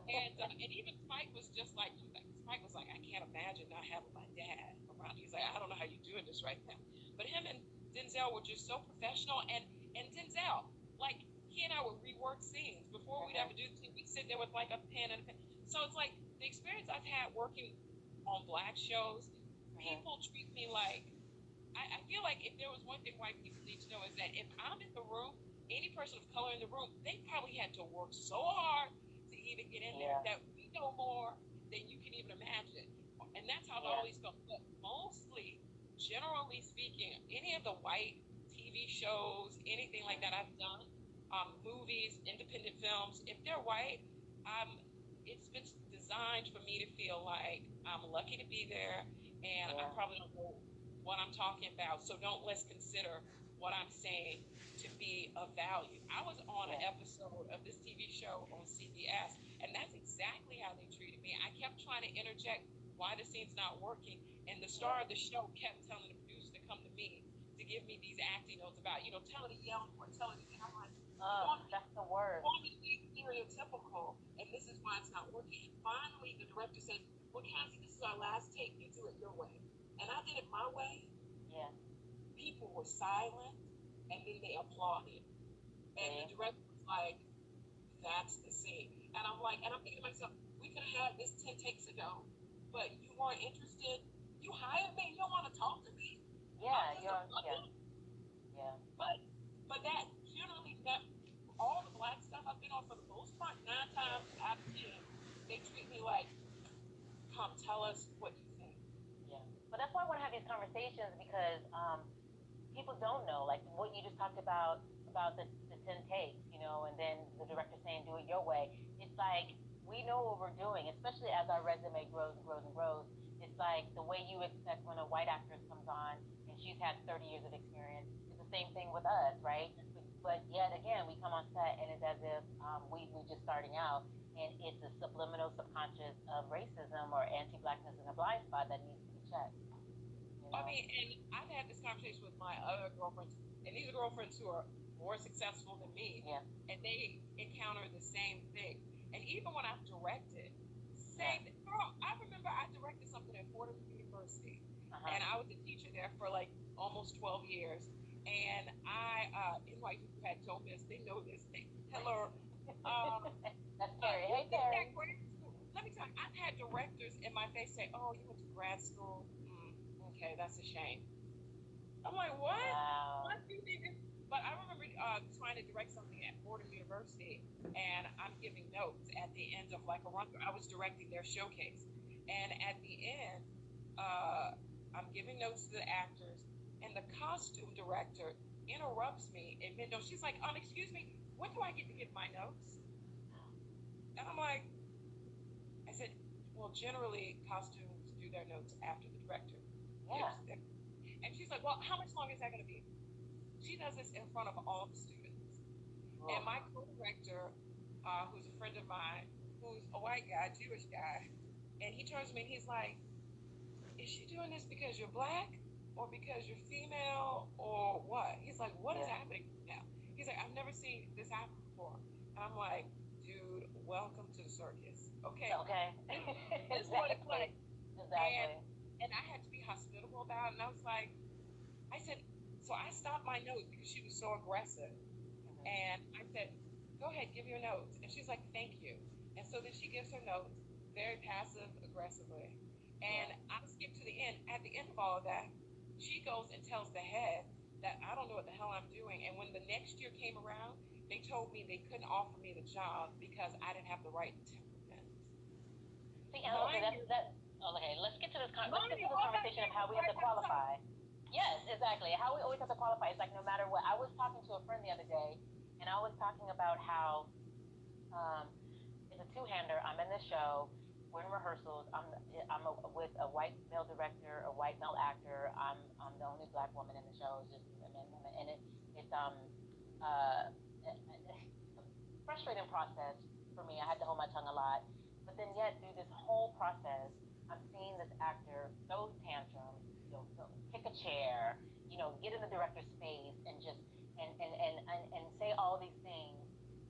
And even Spike was just like, Spike was like, I can't imagine not having my dad around. He's like, I don't know how you're doing this right now. But him and Denzel were just so professional. And Denzel, like, he and I would rework scenes before we'd ever do the scene. We'd sit there with like a pen and a pen. So it's like the experience I've had working on Black shows, people treat me like, I feel like if there was one thing white people need to know is that if I'm in the room, any person of color in the room, they probably had to work so hard to even get in there that we know more than you can even imagine. And that's how it always felt. But mostly, generally speaking, any of the white TV shows, anything like that I've done, movies, independent films, if they're white, it's been designed for me to feel like I'm lucky to be there and I probably don't know what I'm talking about. So let's consider what I'm saying to be of value. I was on an episode of this TV show on CBS, and that's exactly how they treated me. I kept trying to interject why the scene's not working, and the star of the show kept telling the producer to come to me to give me these acting notes about, tell her to yell more, tell her to, and I'm like, that's the word. Want me to be stereotypical, and this is why it's not working. And finally, the director said, well, Cassie, this is our last take. You do it your way. And I did it my way. Yeah. People were silent, and then they applauded. And the director was like, that's the scene. And I'm like, and I'm thinking to myself, we could have had this 10 takes ago, but you weren't interested. You hired me. You don't want to talk to me. Yeah. But that generally, all the Black stuff I've been on for the most part, 9 times out of 10, they treat me like, come tell us what you think. Yeah. But that's why I want to have these conversations because people don't know, like what you just talked about the 10 takes, and then the director saying do it your way. It's like we know what we're doing, especially as our resume grows and grows and grows. It's like the way you expect when a white actress comes on and she's had 30 years of experience. It's the same thing with us, right? But yet again, we come on set and it's as if we're just starting out, and it's a subliminal subconscious of racism or anti-blackness in a blind spot that needs to be checked. I mean, and I've had this conversation with my other girlfriends, and these are girlfriends who are more successful than me, and they encounter the same thing. And even when I've directed, same thing. Girl, I remember I directed something at Fordham University, and I was a teacher there for like almost 12 years. And NYU had told us, they know this thing. Hello. That's Terry. Hey, Terry. Let me tell you, I've had directors in my face say, oh, you went to grad school? Okay, that's a shame. I'm like, what? Wow. What do you mean? But I remember trying to direct something at Fordham University, and I'm giving notes at the end of like a run. I was directing their showcase, and at the end, I'm giving notes to the actors, and the costume director interrupts me in mid note. She's like, excuse me, when do I get to give my notes? And I'm like, I said, well, generally costumes do their notes after the director. Yeah. And she's like, well, how much longer is that going to be? She does this in front of all the students. Oh. And my co-director, who's a friend of mine, who's a white guy, Jewish guy, and he turns to me and he's like, is she doing this because you're Black or because you're female or what? He's like, what is happening now? He's like, I've never seen this happen before. And I'm like, dude, welcome to the circus. Okay. Okay. This is what it's like. Exactly. And I had to be hospitable about it. And I was like, I said, so I stopped my notes because she was so aggressive. And I said, go ahead, give your notes. And she's like, thank you. And so then she gives her notes very passive aggressively. And I skip to the end. At the end of all of that, she goes and tells the head that I don't know what the hell I'm doing. And when the next year came around, they told me they couldn't offer me the job because I didn't have the right temperament. See, okay, okay, let's get to this conversation of how we have to qualify. Yes, exactly. How we always have to qualify. It's like no matter what. I was talking to a friend the other day, and I was talking about how it's a two-hander. I'm in the show. We're in rehearsals. With a white male director, a white male actor. I'm the only black woman in the show. It's just and it's a frustrating process for me. I had to hold my tongue a lot, but then yet through this whole process, I'm seeing this actor throw tantrums, kick a chair, get in the director's face and just and say all these things,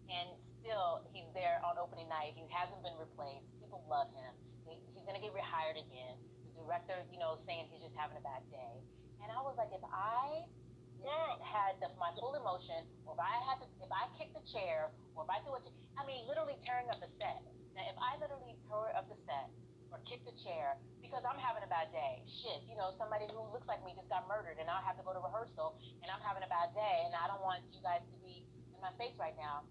and still he's there on opening night. He hasn't been replaced. People love him. He's gonna get rehired again. The director, saying he's just having a bad day. And I was like, if I had my full emotion, or if I kicked the chair, or if I threw literally tearing up the set. Now, if I literally tore up the set or kicked the chair because I'm having a bad day, shit, somebody who looks like me just got murdered, and I have to go to rehearsal, and I'm having a bad day, and I don't want you guys to be in my face right now.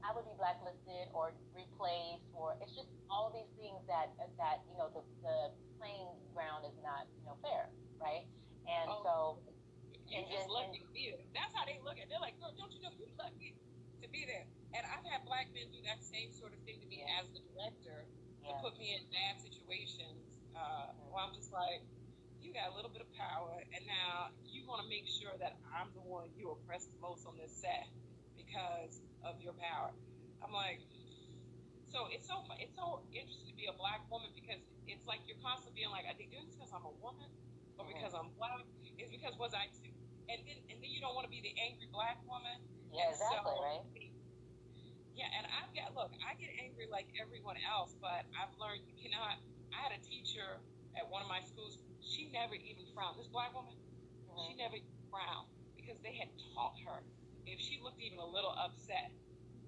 I would be blacklisted or replaced, or it's just all these things that the playing ground is not fair, right? And so you just lucky to be there. That's how they look at it. They're like, girl, don't you know you're lucky to be there? And I've had black men do that same sort of thing to me as the director, to put me in bad situations where I'm just like, you got a little bit of power, and now you want to make sure that I'm the one you oppress the most on this set because of your power. I'm like, so it's so interesting to be a black woman, because it's like you're constantly being like, are they doing this because I'm a woman or because I'm black? It's because was I too? And then you don't want to be the angry black woman. Yeah, exactly, right? Yeah, and I get angry like everyone else, but I've learned you cannot. I had a teacher at one of my schools. She never even frowned. This black woman, she never frowned, because they had taught her if she looked even a little upset,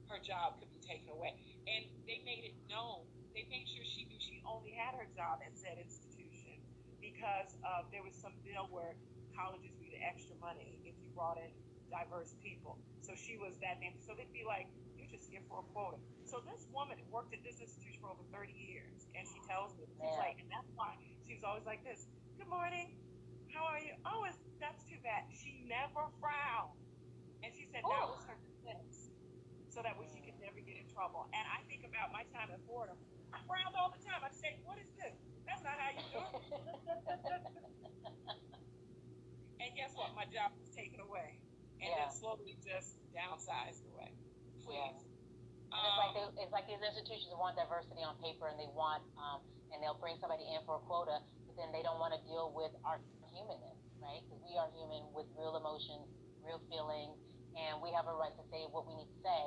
her job could be taken away. And they made it known. They made sure she knew she only had her job at said institution because there was some bill where colleges would get extra money if you brought in diverse people. So she was that name. So they'd be like, you're just here for a quota. So this woman worked at this institution for over 30 years, and she tells me, she's like, and that's why she was always like this, good morning, how are you? Oh, that's too bad. She never frowned. And she said that was her defense, so that way she could never get in trouble. And I think about my time at Fordham. I frowned all the time. I'd say, what is this? That's not how you do it. And guess what? My job was taken away. And then slowly just downsized away. Please. And it's like these institutions want diversity on paper, and they want, and they'll bring somebody in for a quota, but then they don't want to deal with our humanness, right? Because we are human with real emotions, real feelings, and we have a right to say what we need to say.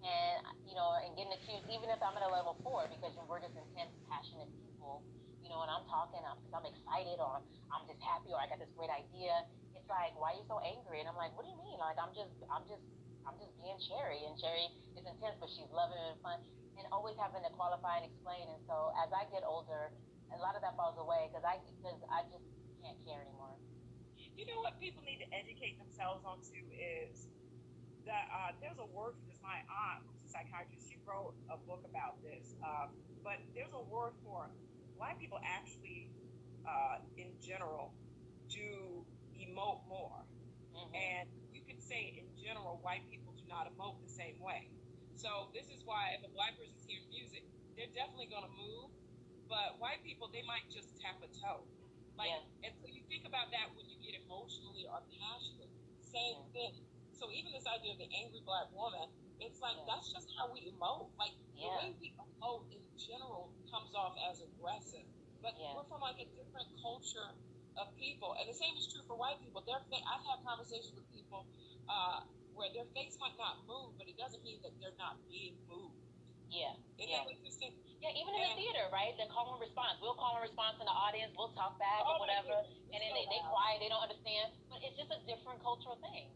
And and getting accused, even if I'm at a level 4, because we're just intense, passionate people, and I'm talking because I'm excited, or I'm just happy, or I got this great idea. It's like, why are you so angry? And I'm like, what do you mean? Like, I'm just being Cherry, and Cherry is intense, but she's loving and fun, and always having to qualify and explain. And so as I get older, a lot of that falls away because I just can't care anymore. You know what people need to educate themselves on too is that there's a word for this. My aunt, who's a psychiatrist, she wrote a book about this. But there's a word for black people actually, in general, do emote more. And you could say in general, white people do not emote the same way. So this is why if a black person's hearing music, they're definitely going to move. But white people, they might just tap a toe. And so you think about that when you get emotionally or passionate. Same thing. So even this idea of the angry black woman, it's like that's just how we emote. Like the way we emote in general comes off as aggressive. But we're from like a different culture of people. And the same is true for white people. I've had conversations with people where their face might not move, but it doesn't mean that they're not being moved. Yeah. Isn't that interesting? Yeah, even in the theater, right? The call and response. We'll call and response in the audience. We'll talk back or whatever. And then they quiet. They don't understand. But it's just a different cultural thing.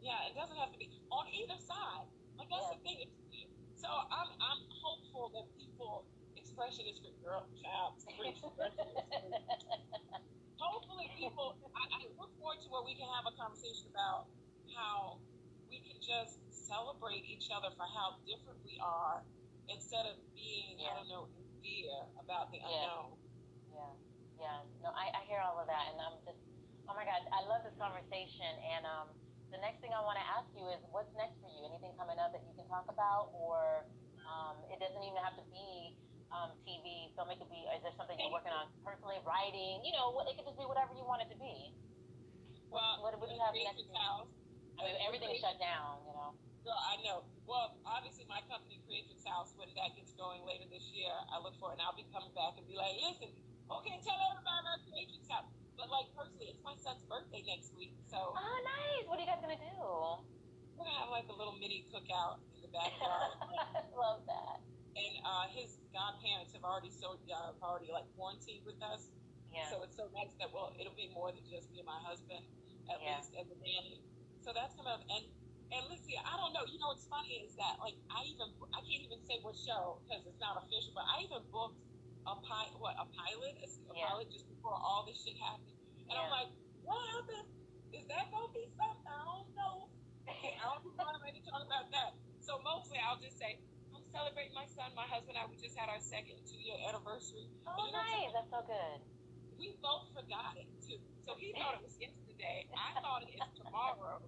Yeah, it doesn't have to be on either side. Like that's the thing. So I'm hopeful that people expression is for girl child. Hopefully people. I look forward to where we can have a conversation about how we can just celebrate each other for how different we are, instead of being, I don't know, in fear about the unknown. Yeah. No, I hear all of that, and I'm just, oh my God, I love this conversation. And the next thing I want to ask you is, what's next for you? Anything coming up that you can talk about, or it doesn't even have to be TV. So it could be. Is there something you're working on personally, writing? You know, it could just be whatever you want it to be. Well, what do you have next? I mean, everything's shut down, you know. Girl, I know. Well, obviously, my company, Creatrix House, when that gets going later this year, I look for it, and I'll be coming back and be like, listen, okay, tell everybody about Creatrix House. But, like, personally, it's my son's birthday next week, so. Oh, nice. What are you guys going to do? We're going to have, like, a little mini cookout in the backyard. Love that. And his godparents have already like, quarantined with us. Yeah. So it's so nice that, it'll be more than just me and my husband, at least, and the nanny. So that's coming up, and Lizzie, I don't know. You know what's funny is that, like, I can't even say what show because it's not official, but I even booked a pilot just before all this shit happened. And I'm like, what happened? Is that gonna be something? I don't know. I don't want to talk about that. So mostly I'll just say I'm celebrating my son. My husband and I, we just had our second 2-year anniversary. Oh, nice. That's so good. We both forgot it too. So he thought it was yesterday. I thought it's tomorrow.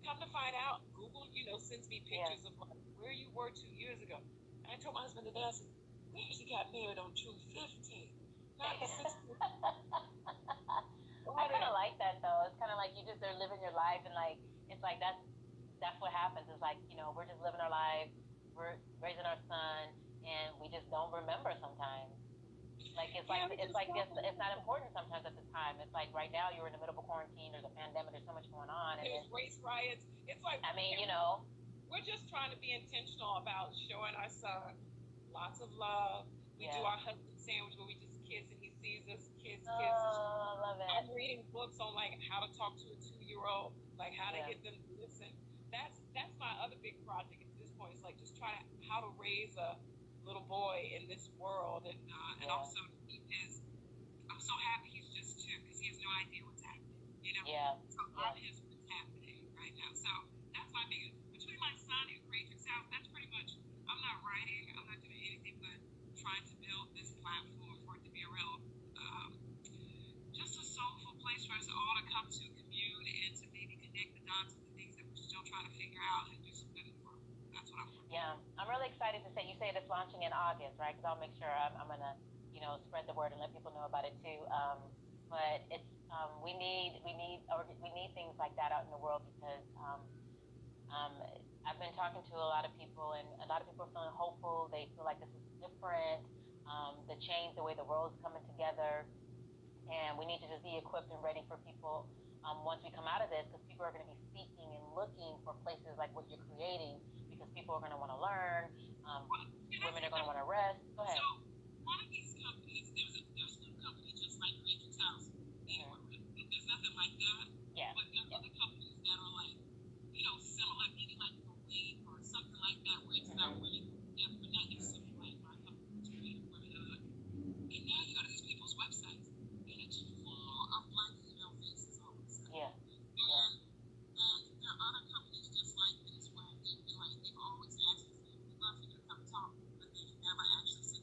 Come to find out, Google, sends me pictures of where you were 2 years ago. And I told my husband today, I said, we actually got married on June 15th, not the 16th. I kind of like that, though. It's kind of like they're living your life, and, like, it's like that's what happens. It's like, we're just living our life, we're raising our son, and we just don't remember sometimes. Like, it's not important sometimes at the time. It's like right now you're in the middle of a quarantine, there's a pandemic, there's so much going on. And there's race riots. It's like, we're just trying to be intentional about showing our son lots of love. We do our husband sandwich where we just kiss and he sees us kiss. Oh, I love it. I'm reading books on, like, how to talk to a 2-year-old, like how to get them to listen. That's my other big project at this point. It's like just trying how to raise a little boy in this world, and also keep I'm so happy he's just 2 because he has no idea what's happening, So I'm what's happening right now. So that's my biggest, between my son and Creatrix House, that's pretty much, I'm not writing, I'm not doing anything but trying to build this platform for it to be a real, just a soulful place for us all to come to commune and to maybe connect the dots of the things that we're still trying to figure out and do some good work. That's what I'm working on. Yeah, I'm really excited to say, you say it's launching in August, right? Because I'll make sure I'm going to, spread the word and let people know about it too. But it's, we need things like that out in the world, because I've been talking to a lot of people, and a lot of people are feeling hopeful. They feel like this is different, the change, the way the world's coming together, and we need to just be equipped and ready for people once we come out of this, because people are going to be seeking and looking for places like what you're creating, because people are going to want to learn, women are going to want to rest. Go ahead. So one of these companies, there's no company just like Creatrix House. There's nothing like that. Yeah. But there are other companies that are like, similar, maybe like a wing or something like that, where it's not really, but not necessarily like my company, it's Creative Womanhood. And now you go to these people's websites, and it's full of Black female faces all of a sudden. Yeah. And there are other companies just like this where they've always asked us, we'd love for you to come talk, but they've never actually sent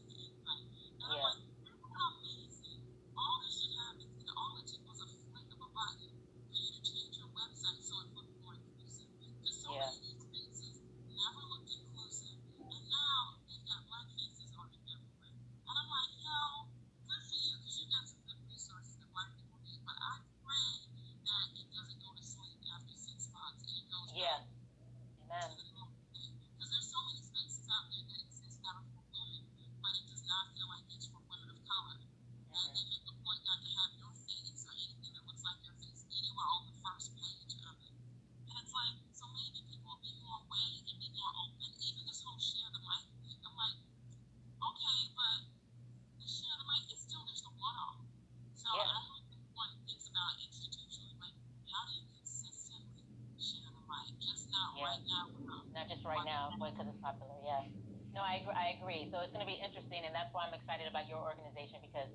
right now. Not just right now, but because it's popular. Yeah. No, I agree. So it's going to be interesting, and that's why I'm excited about your organization because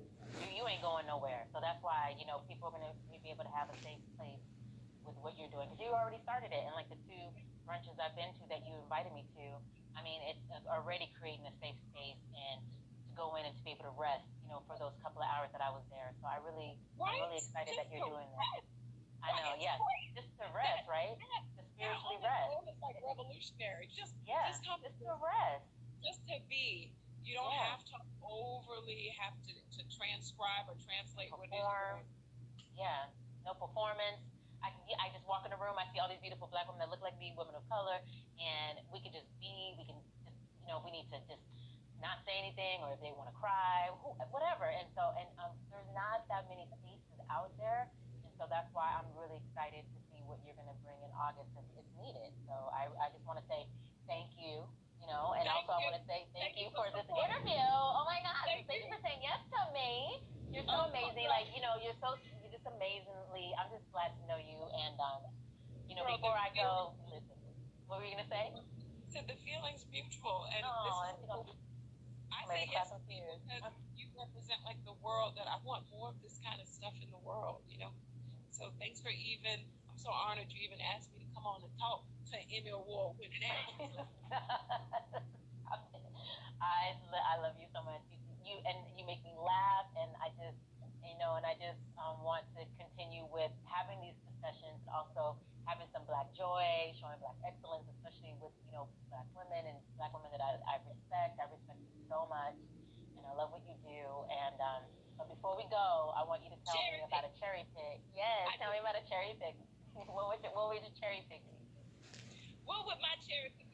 you ain't going nowhere. So that's why people are going to be able to have a safe place with what you're doing because you already started it, and like the two brunches I've been to that you invited me to, I mean, it's already creating a safe space and to go in and to be able to rest, for those couple of hours that I was there. So I'm really excited that you're doing that. I know, yes, just to rest, right? To spiritually rest. It's like revolutionary. Just come to rest. Just to be. You don't have to overly have to transcribe or translate what it is. Yeah, no performance. I just walk in the room. I see all these beautiful black women that look like me, women of color, and we can just be. We can just, we need to just not say anything, or if they want to cry, whatever. And so, there's not that many spaces out there, and so that's why I'm really excited to see what you're going to bring in August. It's needed. So I just want to say thank you. And also I want to say thank you for this interview. Oh my God. Thank you for saying yes to me. You're so amazing. Like, you're just amazingly, I'm just glad to know you. And, before I go, listen, what were you going to say? Said the feeling's mutual. And I say yes because you represent like the world that I want more of this kind of stuff in the world, So thanks for I'm so honored you even asked me to come on and talk to an Emmy Award winning actress. I love you so much. You make me laugh, and I just want to continue with having these discussions, also having some Black joy, showing Black excellence, especially with Black women and Black women that I respect. I respect you so much, and I love what you do. And but before we go, I want you to tell me about a cherry pick. Yes, tell me about a cherry pick. What was your cherry pick? What would my cherry pick?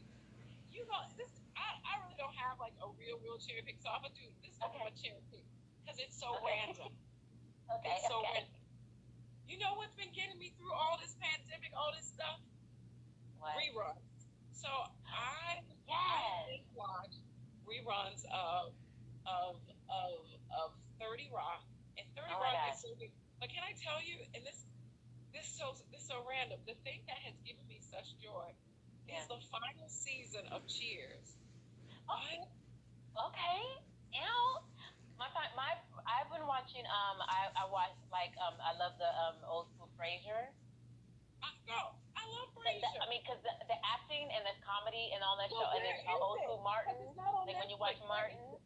I really don't have like a real cherry pick, so I'm gonna do this is my cherry pick because it's so random. It's so random. You know what's been getting me through all this pandemic, all this stuff? What? Reruns. So I watch reruns of 30 Rock, and 30 Rock is so big. But can I tell you? And this so random. The thing that has given me such joy is the final season of Cheers. Okay. I've been watching. I watched I love the old school Frasier. Girl, I love Frasier. Because the acting and the comedy and all that show, and then old school Martin. Like when you watch Martin.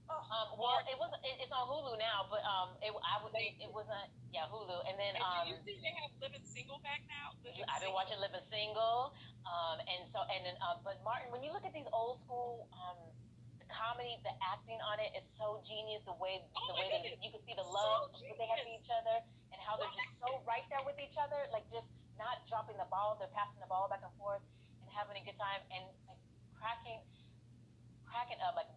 It's on Hulu now, but it wasn't Hulu, and then do you see they have Living Single back now? I've been watching Living Single, but Martin, when you look at these old school the comedy, the acting on it is so genius. The way you can see the love that they have for each other, and how they're just so right there with each other, like just not dropping the ball, they're passing the ball back and forth and having a good time and like cracking up like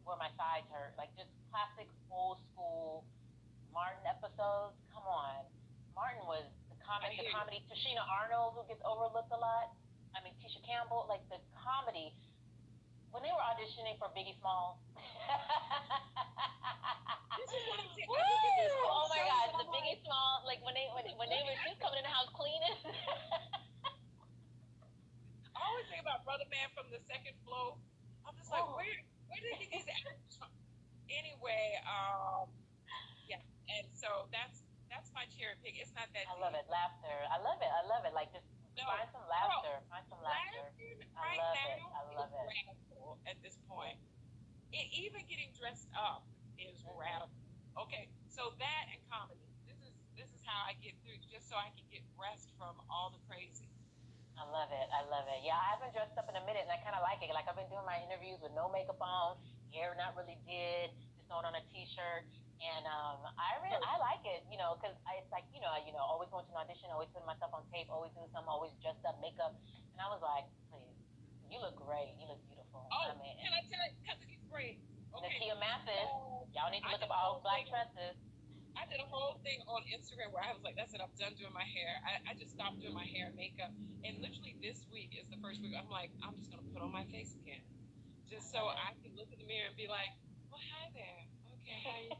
where my sides hurt, like just classic old school Martin episodes. Come on, Martin was the comedy. Tashina Arnold, who gets overlooked a lot. I mean, Tisha Campbell, like the comedy when they were auditioning for Biggie Smalls. Oh my God, the Biggie Smalls, like when they were just coming in the house cleaning. I always think about Brother Man from the Second Floor. I'm just like, where did he get these actors from? Anyway, and so that's my cherry pick. It's not that. I love it, laughter. I love it. Like just find some laughter. Find some laughter. I love it. Radical at this point. Even getting dressed up is radical. Okay, so that and comedy. This is how I get through, just so I can get rest from all the crazy. I love it. Yeah, I haven't dressed up in a minute, and I kind of like it. Like I've been doing my interviews with no makeup on, hair not really did, just throwing on a t-shirt, and I like it, because it's like always going to an audition, always putting myself on tape, always doing something, always dressed up, makeup, and I was like, please, you look great, you look beautiful. Oh, can I tell you, because he's great. Okay. Nakia Mathis, y'all need to look up all black dresses. I did a whole thing on Instagram where I was like, that's it, I'm done doing my hair. I just stopped doing my hair and makeup. And literally this week is the first week I'm like, I'm just going to put on my face again. Just so I can look in the mirror and be like, well, hi there. Okay, how you?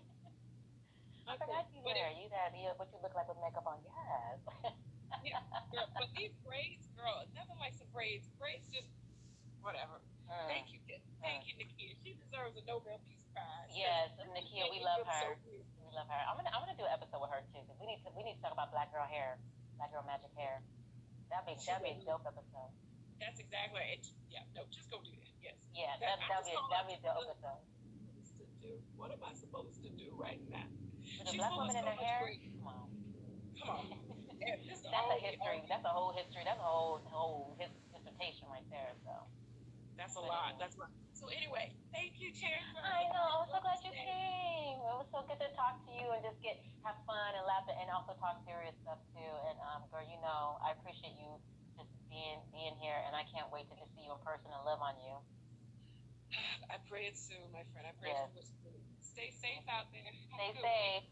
I forgot you there. You what you look like with makeup on. Yes. Yeah, girl, but these braids, girl, nothing like some braids. Braids just whatever. Mm. Thank you, Nakia. She deserves a Nobel Peace Prize. Yes, Nakia, we love her. So We love her. I'm gonna do an episode with her too because we need to talk about black girl hair, black girl magic hair. That'd be a dope episode. That's exactly it. Yeah, no, just go do that. Yes. Yeah, that'd be a dope episode. To do. What am I supposed to do right now? With a black woman in her hair? Come on. Come on. That's a history. That's a whole history. That's a whole dissertation right there. So. That's a lot. That's a lot. So anyway, thank you, Cherry. I know. I'm so glad you came. It was so good to talk to you and just have fun and laugh and also talk serious stuff too. And girl, I appreciate you just being here, and I can't wait to just see you in person and love on you. I pray it soon, my friend. I pray it soon. Stay safe out there. Stay safe.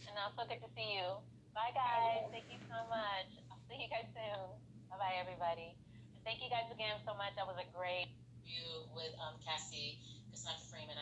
And also good to see you. Bye, guys. Thank you so much. I'll see you guys soon. Bye-bye, everybody. And thank you guys again so much. That was a great interview with Cassandra Freeman.